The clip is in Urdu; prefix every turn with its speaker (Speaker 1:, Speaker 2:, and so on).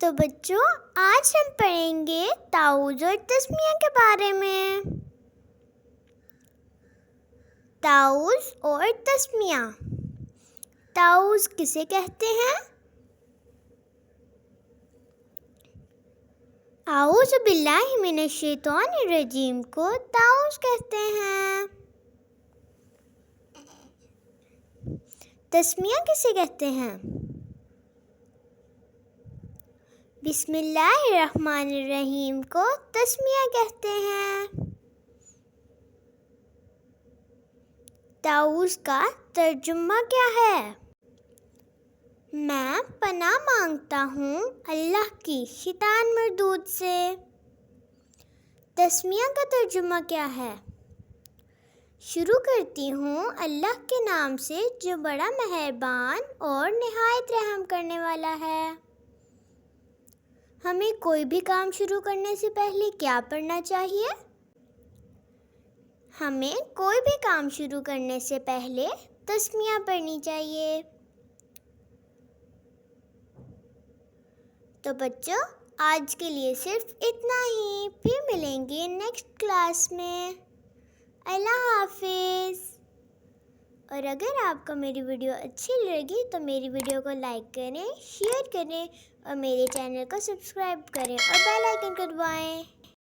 Speaker 1: تو بچوں آج ہم پڑھیں گے تعوذ اور تسمیہ کے بارے میں۔ تعوذ اور تسمیہ۔ تعوذ کسے کہتے ہیں؟ اعوذ باللہ من الشیطان الرجیم کو تعوذ کہتے ہیں۔ تسمیہ کسے کہتے ہیں؟ بسم اللہ الرحمن الرحیم کو تسمیہ کہتے ہیں۔ تعوذ کا ترجمہ کیا ہے؟ میں پناہ مانگتا ہوں اللہ کی شیطان مردود سے۔ تسمیہ کا ترجمہ کیا ہے؟ شروع کرتی ہوں اللہ کے نام سے جو بڑا مہربان اور نہایت رحم کرنے والا ہے۔ ہمیں کوئی بھی کام شروع کرنے سے پہلے کیا پڑھنا چاہیے؟ ہمیں کوئی بھی کام شروع کرنے سے پہلے تسمیہ پڑھنی چاہیے۔ تو بچوں آج کے لیے صرف اتنا ہی، پھر ملیں گے نیکسٹ کلاس میں۔ اللہ حافظ۔ اور اگر آپ کو میری ویڈیو اچھی لگی تو میری ویڈیو کو لائک کریں، شیئر کریں اور میرے چینل کو سبسکرائب کریں اور بیل آئیکن کو دبائیں۔